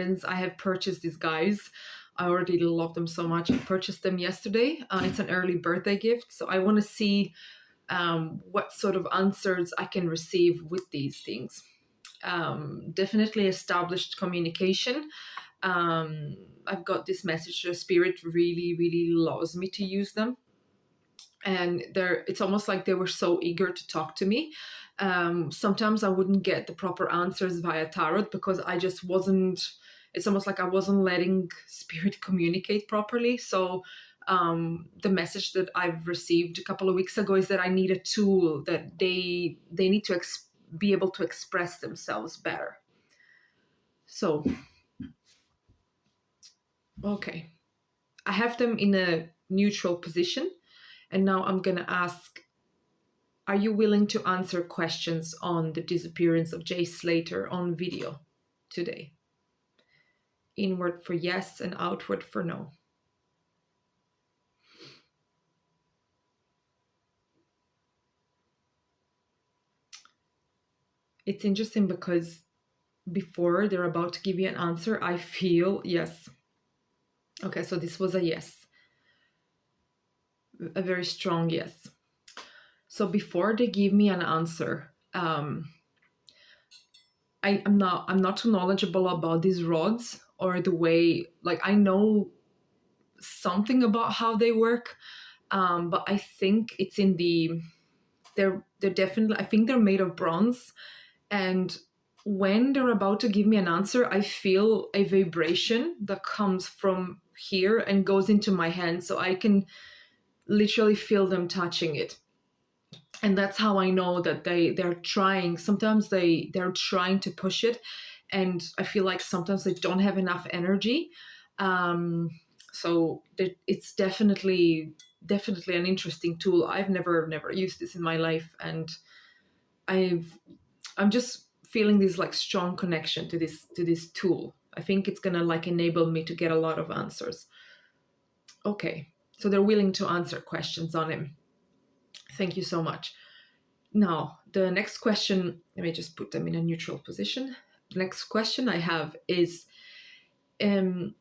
I have purchased these guys. I already love them so much. I purchased them yesterday. It's an early birthday gift. So I want to see what sort of answers I can receive with these things. Definitely established communication. I've got this message. The spirit really, really loves me to use them. And it's almost like they were so eager to talk to me. Sometimes I wouldn't get the proper answers via tarot because I just wasn't, it's almost like I wasn't letting spirit communicate properly. So the message that I've received a couple of weeks ago is that I need a tool that they need to be able to express themselves better. So, okay. I have them in a neutral position. And now I'm going to ask, are you willing to answer questions on the disappearance of Jay Slater on video today? Inward for yes and outward for no. It's interesting because before they're about to give you an answer, I feel yes. Okay, so this was a yes. A very strong yes. So before they give me an answer, I'm not too knowledgeable about these rods or the way, like I know something about how they work, but I think it's in they're definitely, I think they're made of bronze, and when they're about to give me an answer, I feel a vibration that comes from here and goes into my hand, so I can literally feel them touching it. And that's how I know that they're trying. Sometimes they're trying to push it, and I feel like sometimes they don't have enough energy. So it's definitely an interesting tool. I've never used this in my life, and I'm just feeling this like strong connection to this tool. I think it's gonna like enable me to get a lot of answers. Okay, so they're willing to answer questions on him. Thank you so much. Now, the next question, let me just put them in a neutral position. The next question I have is Jay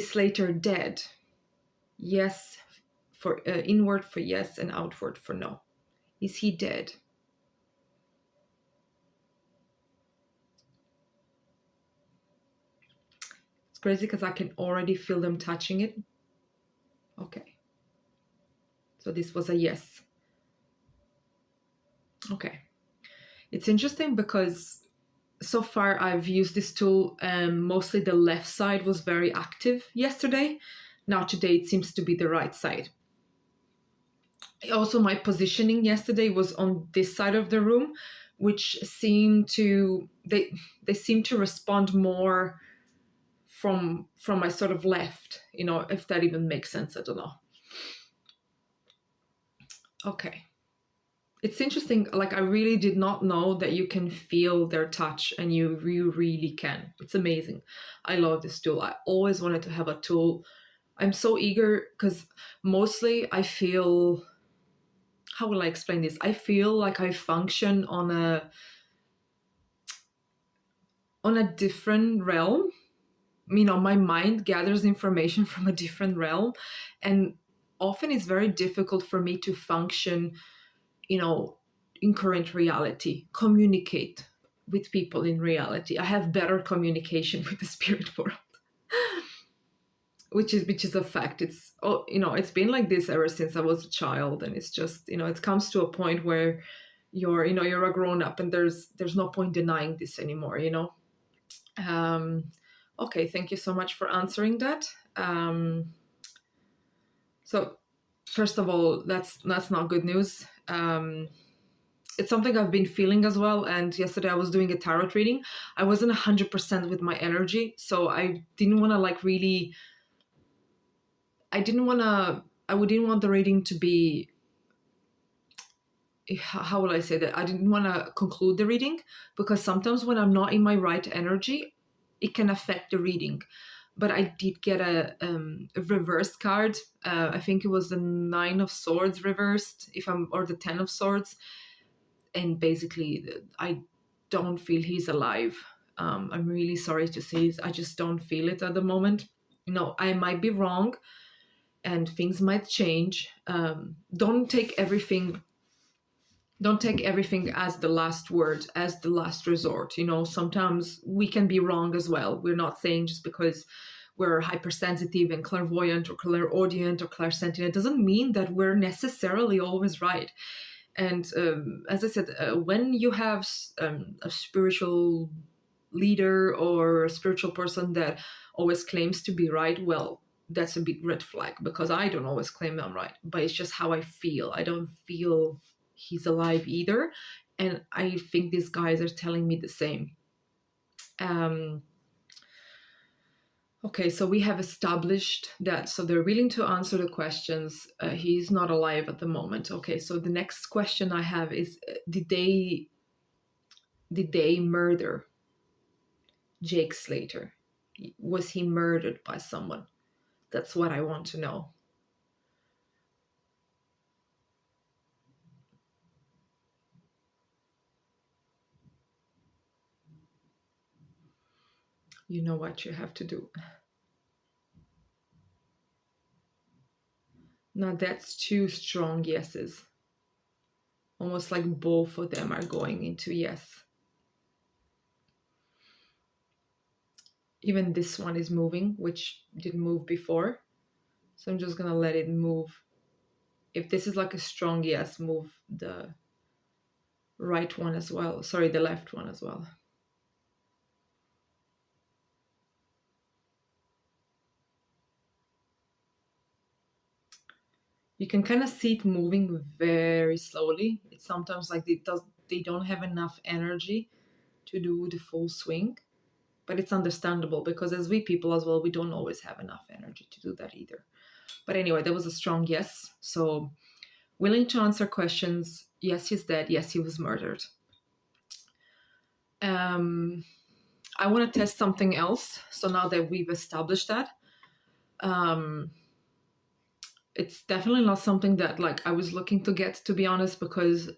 Slater dead? Yes, for inward for yes and outward for no. Is he dead? It's crazy because I can already feel them touching it. Okay. So this was a yes. Okay. It's interesting because so far I've used this tool, mostly the left side was very active yesterday. Now today it seems to be the right side. Also, my positioning yesterday was on this side of the room, which seemed to, they seem to respond more from my sort of left, if that even makes sense, I don't know. Okay. It's interesting, like I really did not know that you can feel their touch, and you really can. It's amazing. I love this tool. I always wanted to have a tool. I'm so eager because mostly I feel, how will I explain this? I feel like I function on a different realm. My mind gathers information from a different realm, and often it's very difficult for me to function in current reality, communicate with people in reality. I have better communication with the spirit world, which is a fact. It's been like this ever since I was a child, and it's just, it comes to a point where you're a grown up, and there's no point denying this anymore. Okay, thank you so much for answering that. So first of all, that's not good news. It's something I've been feeling as well. And yesterday I was doing a tarot reading. I wasn't 100% with my energy. So I didn't want to I didn't want the reading to be, how will I say that? I didn't want to conclude the reading, because sometimes when I'm not in my right energy, it can affect the reading. But I did get a reversed card. I think it was the 9 of Swords reversed, or the 10 of Swords. And basically, I don't feel he's alive. I'm really sorry to say I just don't feel it at the moment. I might be wrong and things might change. Don't take everything as the last word, as the last resort. Sometimes we can be wrong as well. We're not saying just because we're hypersensitive and clairvoyant or clairaudient or clairsentient doesn't mean that we're necessarily always right. And as I said, when you have a spiritual leader or a spiritual person that always claims to be right, well, that's a big red flag, because I don't always claim I'm right, but it's just how I feel. I don't feel he's alive either. And I think these guys are telling me the same. Um, okay, so we have established that. So they're willing to answer the questions. He's not alive at the moment. Okay, so the next question I have is, did they murder Jake Slater? Was he murdered by someone? That's what I want to know. You know what you have to do. Now that's two strong yeses. Almost like both of them are going into yes. Even this one is moving, which didn't move before. So I'm just going to let it move. If this is like a strong yes, move the right one as well. Sorry, the left one as well. You can kind of see it moving very slowly. It's sometimes like they don't have enough energy to do the full swing. But it's understandable, because as we people as well, we don't always have enough energy to do that either. But anyway, that was a strong yes. So willing to answer questions. Yes, he's dead. Yes, he was murdered. I want to test something else. So now that we've established that, it's definitely not something that like I was looking to get, to be honest, because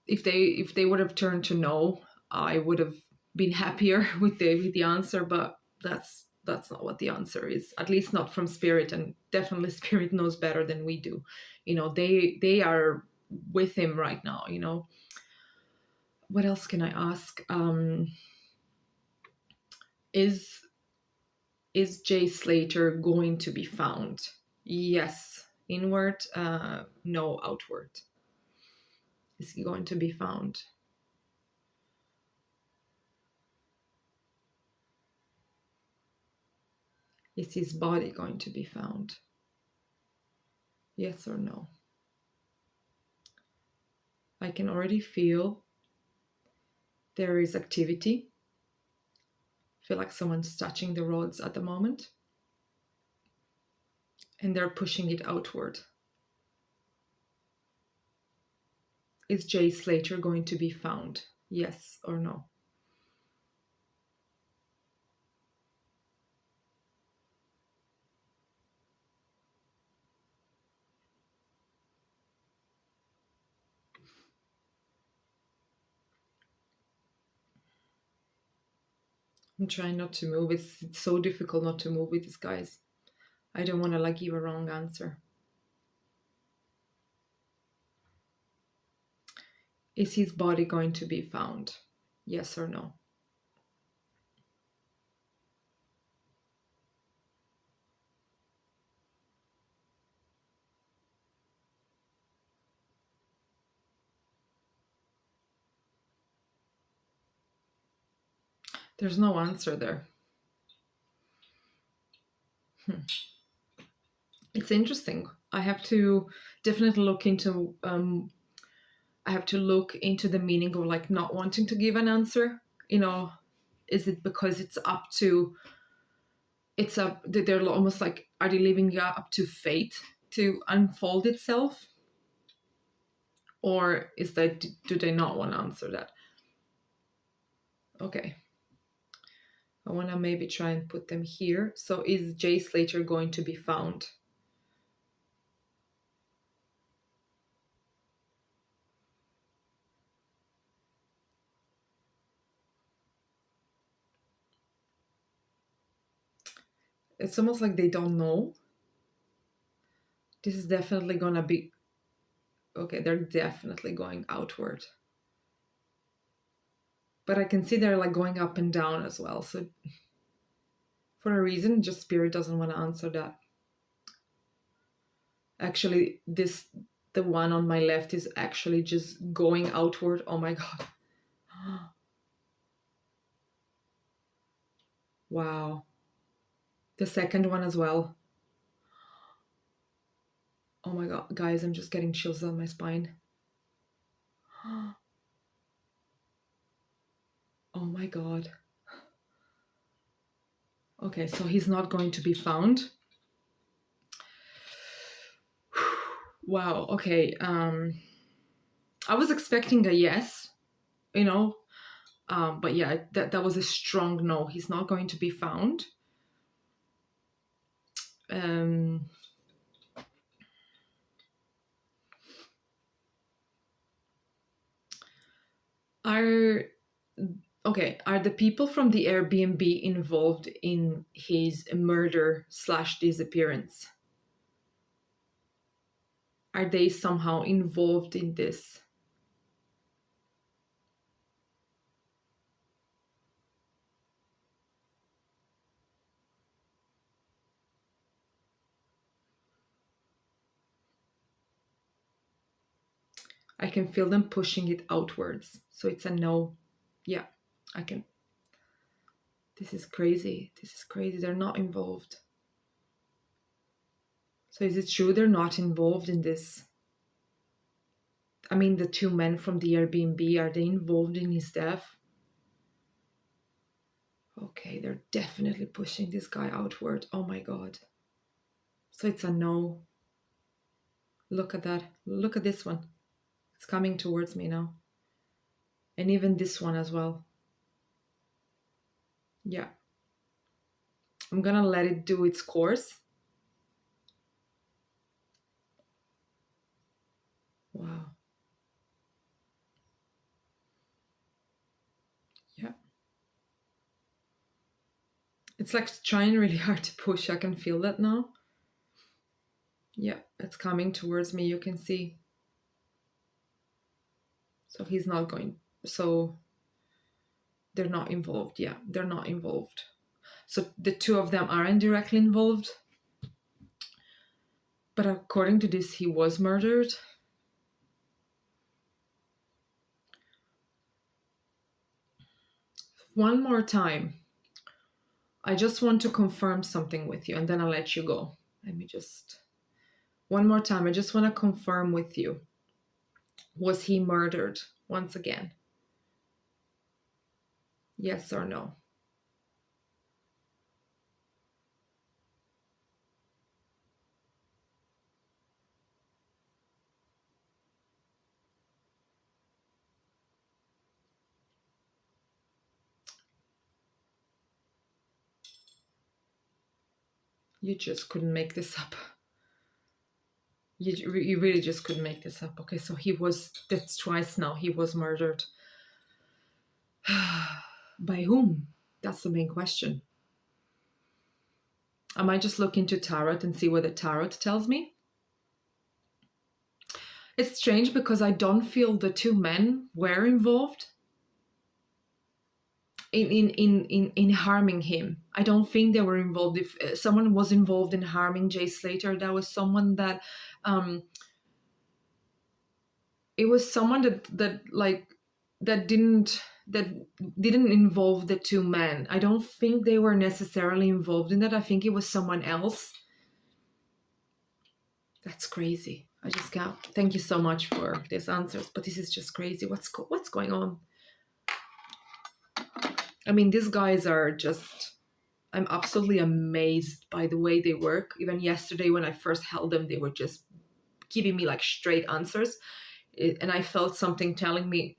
if they would have turned to no, I would have been happier with the answer. But that's not what the answer is, at least not from spirit, and definitely spirit knows better than we do. They are with him right now. What else can I ask? Is Jay Slater going to be found? Yes, inward. No, outward. Is he going to be found? Is his body going to be found? Yes or no? I can already feel there is activity. I feel like someone's touching the rods at the moment, and they're pushing it outward. Is Jay Slater going to be found? Yes or no? I'm trying not to move. It's so difficult not to move with these guys. I don't want to like give a wrong answer. Is his body going to be found? Yes or no? There's no answer there. It's interesting. I have to definitely look into. I have to look into the meaning of like not wanting to give an answer. Is it because it's up to? It's up. They're almost like, are they leaving it up to fate to unfold itself, or is that, do they not want to answer that? Okay. I want to maybe try and put them here. So is Jay Slater going to be found? It's almost like they don't know. This is definitely gonna be okay. They're definitely going outward, but I can see they're like going up and down as well. So for a reason, just spirit doesn't want to answer that. Actually, the one on my left is actually just going outward. Oh my god. Wow. The second one as well. Oh my god, guys, I'm just getting chills on my spine. Oh my god. Okay, so he's not going to be found. Wow, okay. I was expecting a yes, you know, but yeah, that was a strong no. He's not going to be found. Um, are are the people from the Airbnb involved in his murder slash disappearance? Are they somehow involved in this? I can feel them pushing it outwards. So it's a no. Yeah, I can. This is crazy. This is crazy. They're not involved. So is it true they're not involved in this? I mean, the two men from the Airbnb, are they involved in his death? Okay, they're definitely pushing this guy outward. Oh my god. So it's a no. Look at that. Look at this one. It's coming towards me now. And even this one as well. Yeah. I'm gonna let it do its course. Wow. Yeah. It's like trying really hard to push. I can feel that now. Yeah, it's coming towards me. You can see. So he's not going. So they're not involved. Yeah, they're not involved. So the two of them aren't directly involved. But according to this, he was murdered. One more time. I just want to confirm something with you and then I'll let you go. Let me just. One more time. I just want to confirm with you. Was he murdered once again? Yes or no? You just couldn't make this up. You really just couldn't make this up. Okay, so that's twice now, he was murdered. By whom? That's the main question. I might just look into tarot and see what the tarot tells me. It's strange because I don't feel the two men were involved in harming him. I don't think they were involved. If someone was involved in harming Jay Slater, that was someone that it was someone that didn't involve the two men. I don't think they were necessarily involved in that. I think it was someone else. That's crazy. I just can't. Thank you so much for these answers, but this is just crazy. What's going on? I mean, these guys are just. I'm absolutely amazed by the way they work. Even yesterday when I first held them, they were just giving me like straight answers. And I felt something telling me,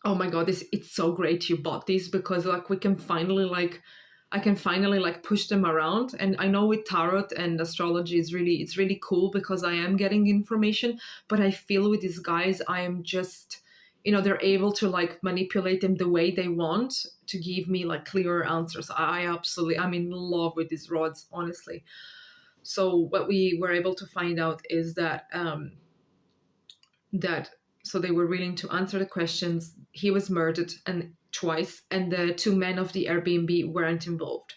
oh my god, it's so great you bought these, because like we can finally like I can finally like push them around. And I know with tarot and astrology it's really cool because I am getting information, but I feel with these guys I am just they're able to like manipulate them the way they want to give me like clearer answers. I'm in love with these rods, honestly. So what we were able to find out is that so they were willing to answer the questions. He was murdered and twice, and the two men of the Airbnb weren't involved.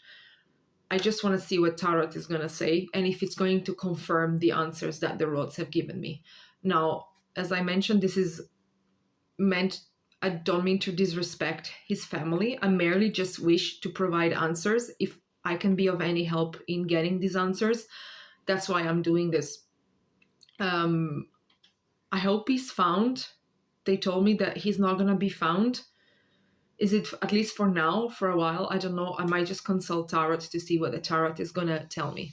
I just want to see what Tarot is going to say and if it's going to confirm the answers that the rods have given me. Now, as I mentioned, this is meant, I don't mean to disrespect his family. I merely just wish to provide answers. If I can be of any help in getting these answers, that's why I'm doing this. I hope he's found. They told me that he's not going to be found. Is it, at least for now, for a while? I don't know. I might just consult Tarot to see what the Tarot is going to tell me.